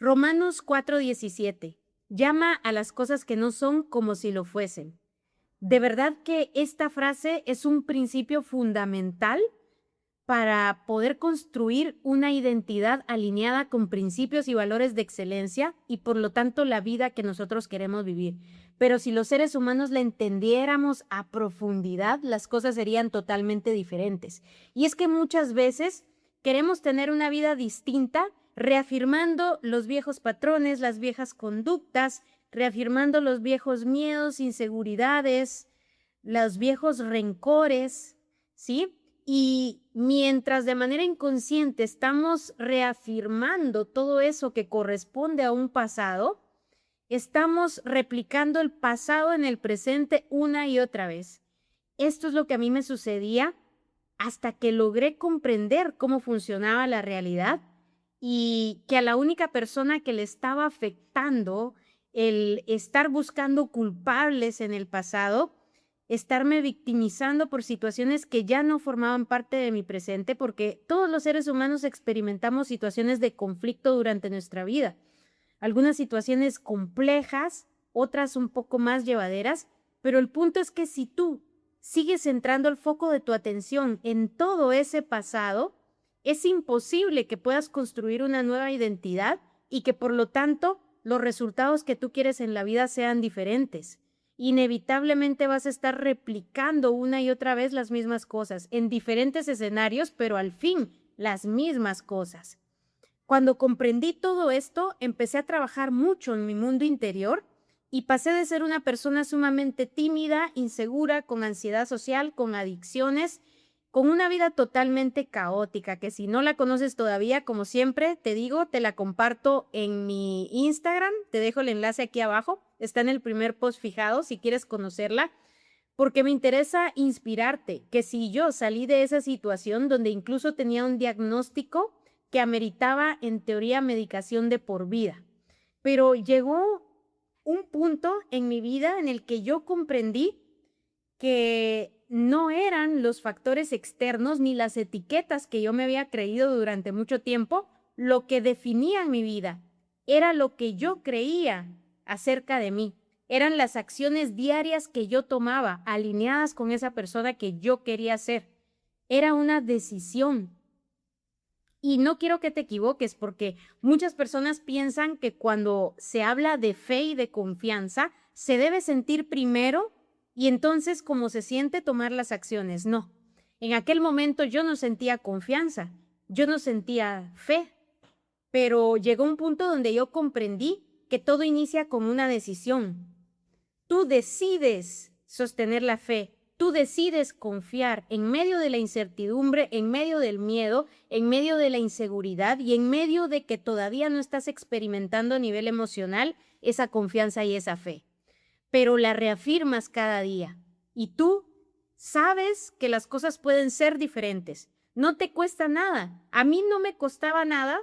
Romanos 4:17. Llama a las cosas que no son como si lo fuesen. De verdad que esta frase es un principio fundamental para poder construir una identidad alineada con principios y valores de excelencia y por lo tanto la vida que nosotros queremos vivir. Pero si los seres humanos la entendiéramos a profundidad, las cosas serían totalmente diferentes. Y es que muchas veces queremos tener una vida distinta, reafirmando los viejos patrones, las viejas conductas, reafirmando los viejos miedos, inseguridades, los viejos rencores, ¿sí? Y mientras de manera inconsciente estamos reafirmando todo eso que corresponde a un pasado, estamos replicando el pasado en el presente una y otra vez. Esto es lo que a mí me sucedía hasta que logré comprender cómo funcionaba la realidad y que a la única persona que le estaba afectando el estar buscando culpables en el pasado, estarme victimizando por situaciones que ya no formaban parte de mi presente, porque todos los seres humanos experimentamos situaciones de conflicto durante nuestra vida. Algunas situaciones complejas, otras un poco más llevaderas, pero el punto es que si tú sigues centrando el foco de tu atención en todo ese pasado, es imposible que puedas construir una nueva identidad y que por lo tanto los resultados que tú quieres en la vida sean diferentes. Inevitablemente vas a estar replicando una y otra vez las mismas cosas en diferentes escenarios, pero al fin las mismas cosas. Cuando comprendí todo esto, empecé a trabajar mucho en mi mundo interior y pasé de ser una persona sumamente tímida, insegura, con ansiedad social, con adicciones, con una vida totalmente caótica, que si no la conoces todavía, como siempre te digo, te la comparto en mi Instagram, te dejo el enlace aquí abajo, está en el primer post fijado si quieres conocerla, porque me interesa inspirarte, que si yo salí de esa situación donde incluso tenía un diagnóstico que ameritaba en teoría medicación de por vida, pero llegó un punto en mi vida en el que yo comprendí que no eran los factores externos ni las etiquetas que yo me había creído durante mucho tiempo lo que definían mi vida, era lo que yo creía acerca de mí, eran las acciones diarias que yo tomaba alineadas con esa persona que yo quería ser, era una decisión. Y no quiero que te equivoques porque muchas personas piensan que cuando se habla de fe y de confianza, se debe sentir primero y entonces como se siente tomar las acciones. No, en aquel momento yo no sentía confianza, yo no sentía fe, pero llegó un punto donde yo comprendí que todo inicia con una decisión. Tú decides sostener la fe, tú decides confiar en medio de la incertidumbre, en medio del miedo, en medio de la inseguridad y en medio de que todavía no estás experimentando a nivel emocional esa confianza y esa fe. Pero la reafirmas cada día y tú sabes que las cosas pueden ser diferentes. No te cuesta nada. A mí no me costaba nada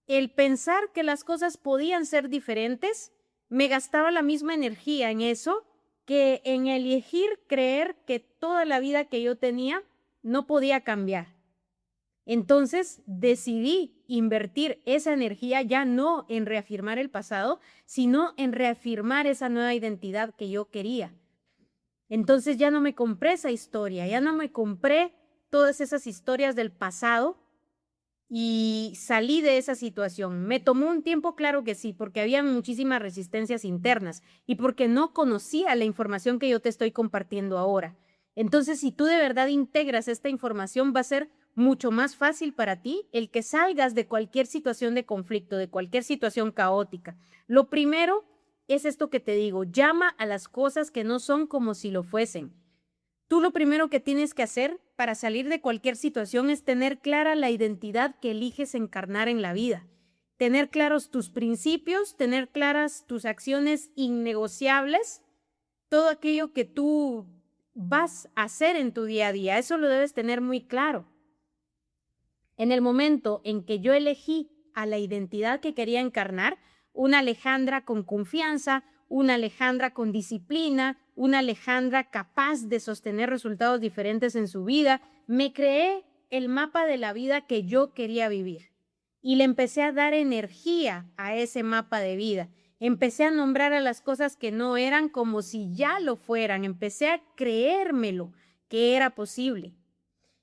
el pensar que las cosas podían ser diferentes. Me gastaba la misma energía en eso que en elegir creer que toda la vida que yo tenía no podía cambiar. Entonces decidí invertir esa energía ya no en reafirmar el pasado, sino en reafirmar esa nueva identidad que yo quería. Entonces ya no me compré esa historia, ya no me compré todas esas historias del pasado y salí de esa situación. Me tomó un tiempo, claro que sí, porque había muchísimas resistencias internas y porque no conocía la información que yo te estoy compartiendo ahora. Entonces, si tú de verdad integras esta información, va a ser mucho más fácil para ti el que salgas de cualquier situación de conflicto, de cualquier situación caótica. Lo primero es esto que te digo, llama a las cosas que no son como si lo fuesen. Tú lo primero que tienes que hacer para salir de cualquier situación es tener clara la identidad que eliges encarnar en la vida, tener claros tus principios, tener claras tus acciones innegociables, todo aquello que tú vas a hacer en tu día a día, eso lo debes tener muy claro. En el momento en que yo elegí a la identidad que quería encarnar, una Alejandra con confianza, una Alejandra con disciplina, una Alejandra capaz de sostener resultados diferentes en su vida, me creé el mapa de la vida que yo quería vivir. y le empecé a dar energía a ese mapa de vida. Empecé a nombrar a las cosas que no eran como si ya lo fueran. Empecé a creérmelo que era posible.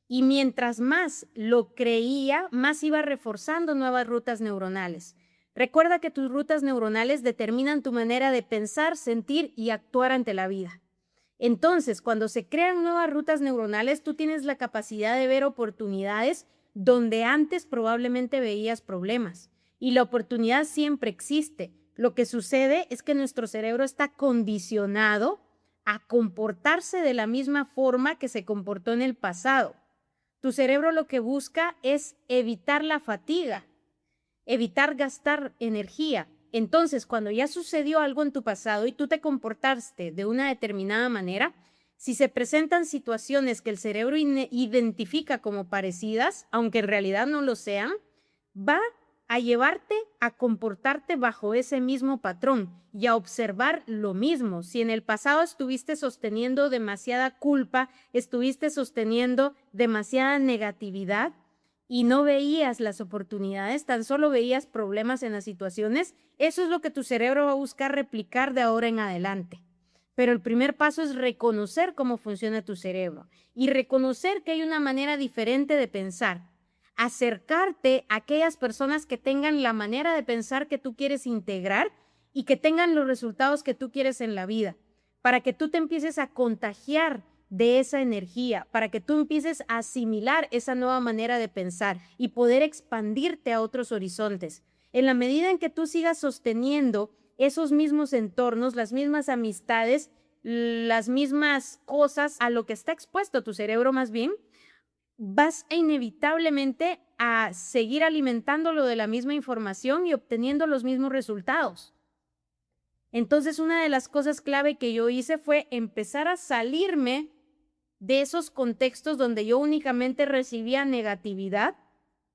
Y mientras más lo creía, más iba reforzando nuevas rutas neuronales. Recuerda que tus rutas neuronales determinan tu manera de pensar, sentir y actuar ante la vida. Entonces, cuando se crean nuevas rutas neuronales, tú tienes la capacidad de ver oportunidades donde antes probablemente veías problemas. Y la oportunidad siempre existe. Lo que sucede es que nuestro cerebro está condicionado a comportarse de la misma forma que se comportó en el pasado. Tu cerebro lo que busca es evitar la fatiga, evitar gastar energía. Entonces, cuando ya sucedió algo en tu pasado y tú te comportaste de una determinada manera, si se presentan situaciones que el cerebro identifica como parecidas, aunque en realidad no lo sean, va a llevarte a comportarte bajo ese mismo patrón y a observar lo mismo. Si en el pasado estuviste sosteniendo demasiada culpa, estuviste sosteniendo demasiada negatividad y no veías las oportunidades, tan solo veías problemas en las situaciones, eso es lo que tu cerebro va a buscar replicar de ahora en adelante. Pero el primer paso es reconocer cómo funciona tu cerebro y reconocer que hay una manera diferente de pensar. Acercarte a aquellas personas que tengan la manera de pensar que tú quieres integrar y que tengan los resultados que tú quieres en la vida, para que tú te empieces a contagiar de esa energía, para que tú empieces a asimilar esa nueva manera de pensar y poder expandirte a otros horizontes. En la medida en que tú sigas sosteniendo esos mismos entornos, las mismas amistades, las mismas cosas a lo que está expuesto tu cerebro más bien, vas inevitablemente a seguir alimentándolo de la misma información y obteniendo los mismos resultados. Entonces, una de las cosas clave que yo hice fue empezar a salirme de esos contextos donde yo únicamente recibía negatividad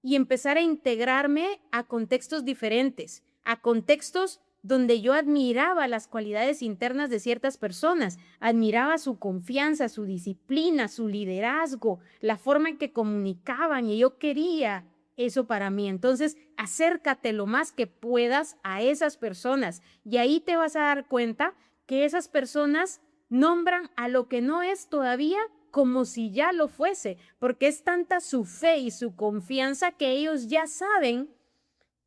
y empezar a integrarme a contextos diferentes, a contextos donde yo admiraba las cualidades internas de ciertas personas, admiraba su confianza, su disciplina, su liderazgo, la forma en que comunicaban y yo quería eso para mí. Entonces, acércate lo más que puedas a esas personas y ahí te vas a dar cuenta que esas personas nombran a lo que no es todavía como si ya lo fuese, porque es tanta su fe y su confianza que ellos ya saben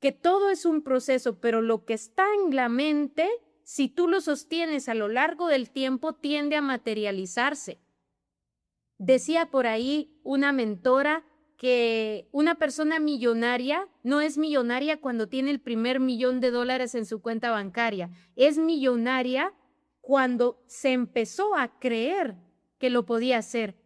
que todo es un proceso, pero lo que está en la mente, si tú lo sostienes a lo largo del tiempo, tiende a materializarse. Decía por ahí una mentora que una persona millonaria no es millonaria cuando tiene el primer $1,000,000 en su cuenta bancaria, es millonaria cuando se empezó a creer que lo podía hacer,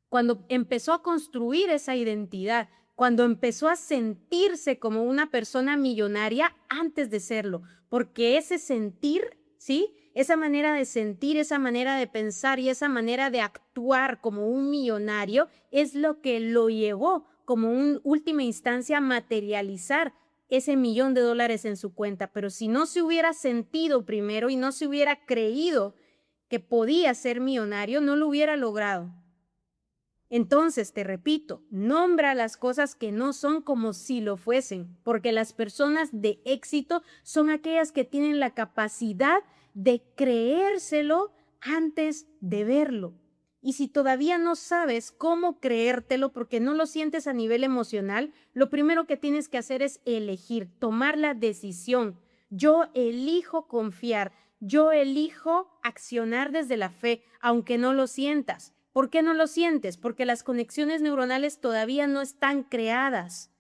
cuando empezó a construir esa identidad, cuando empezó a sentirse como una persona millonaria antes de serlo, porque ese sentir, ¿sí? Esa manera de sentir, esa manera de pensar y esa manera de actuar como un millonario es lo que lo llevó como en última instancia a materializar ese $1,000,000 en su cuenta. Pero si no se hubiera sentido primero y no se hubiera creído que podía ser millonario, no lo hubiera logrado. Entonces, te repito, nombra las cosas que no son como si lo fuesen, porque las personas de éxito son aquellas que tienen la capacidad de creérselo antes de verlo. Y si todavía no sabes cómo creértelo porque no lo sientes a nivel emocional, lo primero que tienes que hacer es elegir, tomar la decisión. Yo elijo confiar, yo elijo accionar desde la fe, aunque no lo sientas. ¿Por qué no lo sientes? Porque las conexiones neuronales todavía no están creadas.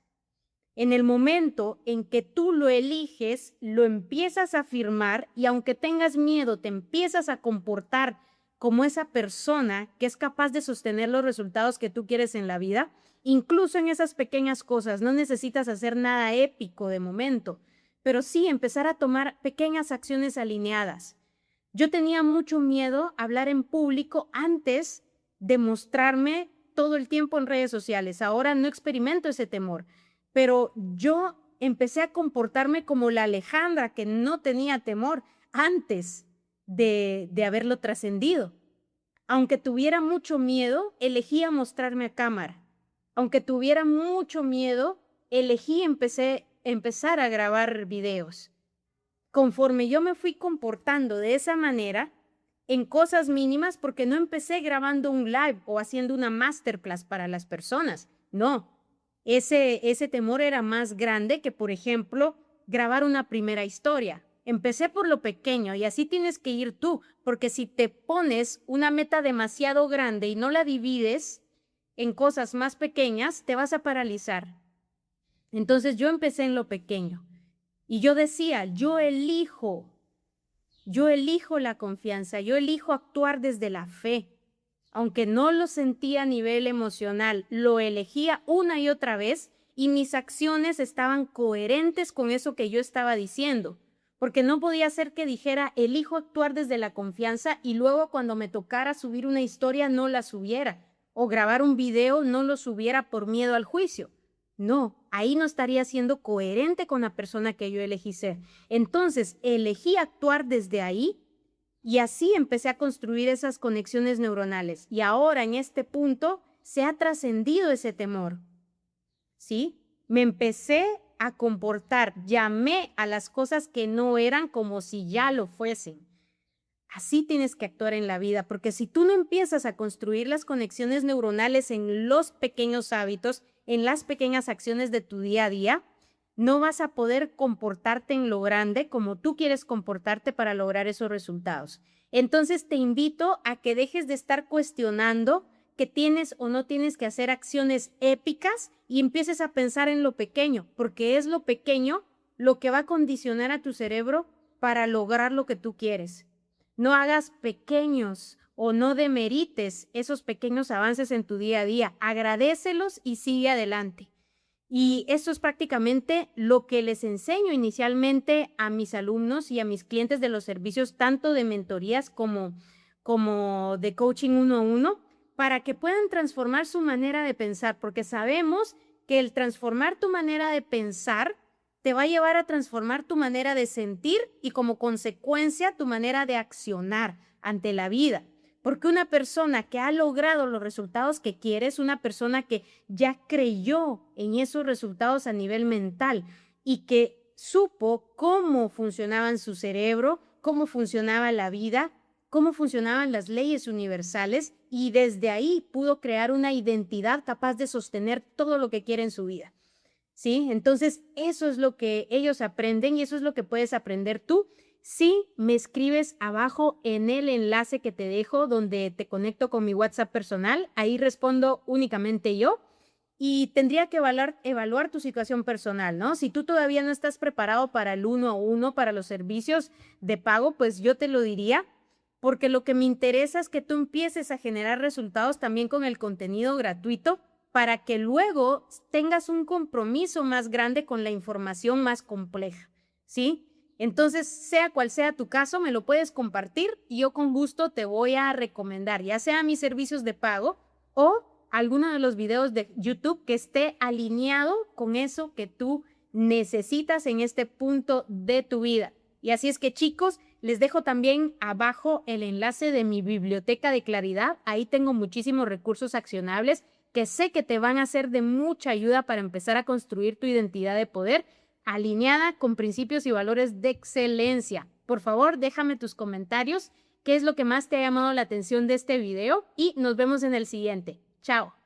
En el momento en que tú lo eliges, lo empiezas a afirmar y aunque tengas miedo, te empiezas a comportar como esa persona que es capaz de sostener los resultados que tú quieres en la vida, incluso en esas pequeñas cosas. No necesitas hacer nada épico de momento, pero sí empezar a tomar pequeñas acciones alineadas. Yo tenía mucho miedo a hablar en público antes de mostrarme todo el tiempo en redes sociales. Ahora no experimento ese temor, pero yo empecé a comportarme como la Alejandra que no tenía temor antes de haberlo trascendido. Aunque tuviera mucho miedo, elegía mostrarme a cámara. Aunque tuviera mucho miedo, elegí empezar a grabar videos. Conforme yo me fui comportando de esa manera, en cosas mínimas, porque no empecé grabando un live o haciendo una masterclass para las personas. No, ese temor era más grande que, por ejemplo, grabar una primera historia. Empecé por lo pequeño y así tienes que ir tú, porque si te pones una meta demasiado grande y no la divides en cosas más pequeñas, te vas a paralizar. Entonces yo empecé en lo pequeño y yo decía, yo elijo la confianza, yo elijo actuar desde la fe. Aunque no lo sentía a nivel emocional, lo elegía una y otra vez y mis acciones estaban coherentes con eso que yo estaba diciendo, porque no podía ser que dijera, elijo actuar desde la confianza y luego cuando me tocara subir una historia no la subiera o grabar un video no lo subiera por miedo al juicio. No, ahí no estaría siendo coherente con la persona que yo elegí ser. Entonces, elegí actuar desde ahí y así empecé a construir esas conexiones neuronales. Y ahora, en este punto, se ha trascendido ese temor, ¿sí? Me empecé a comportar, llamé a las cosas que no eran como si ya lo fuesen. Así tienes que actuar en la vida, porque si tú no empiezas a construir las conexiones neuronales en los pequeños hábitos, en las pequeñas acciones de tu día a día, no vas a poder comportarte en lo grande como tú quieres comportarte para lograr esos resultados. Entonces te invito a que dejes de estar cuestionando que tienes o no tienes que hacer acciones épicas y empieces a pensar en lo pequeño, porque es lo pequeño lo que va a condicionar a tu cerebro para lograr lo que tú quieres. No hagas pequeños o no demerites esos pequeños avances en tu día a día. Agradécelos y sigue adelante. Y eso es prácticamente lo que les enseño inicialmente a mis alumnos y a mis clientes de los servicios, tanto de mentorías como de coaching 1-1, para que puedan transformar su manera de pensar, porque sabemos que el transformar tu manera de pensar te va a llevar a transformar tu manera de sentir y como consecuencia tu manera de accionar ante la vida. Porque una persona que ha logrado los resultados que quiere es una persona que ya creyó en esos resultados a nivel mental y que supo cómo funcionaba su cerebro, cómo funcionaba la vida, cómo funcionaban las leyes universales y desde ahí pudo crear una identidad capaz de sostener todo lo que quiere en su vida. ¿Sí? Entonces, eso es lo que ellos aprenden y eso es lo que puedes aprender tú si me escribes abajo en el enlace que te dejo donde te conecto con mi WhatsApp personal. Ahí respondo únicamente yo y tendría que evaluar tu situación personal, ¿no? Si tú todavía no estás preparado para el 1-1, para los servicios de pago, pues yo te lo diría, porque lo que me interesa es que tú empieces a generar resultados también con el contenido gratuito, para que luego tengas un compromiso más grande con la información más compleja, ¿sí? Entonces, sea cual sea tu caso, me lo puedes compartir y yo con gusto te voy a recomendar, ya sea mis servicios de pago o alguno de los videos de YouTube que esté alineado con eso que tú necesitas en este punto de tu vida. Y así es que, chicos, les dejo también abajo el enlace de mi biblioteca de claridad. Ahí tengo muchísimos recursos accionables que sé que te van a ser de mucha ayuda para empezar a construir tu identidad de poder alineada con principios y valores de excelencia. Por favor, déjame tus comentarios, qué es lo que más te ha llamado la atención de este video y nos vemos en el siguiente. Chao.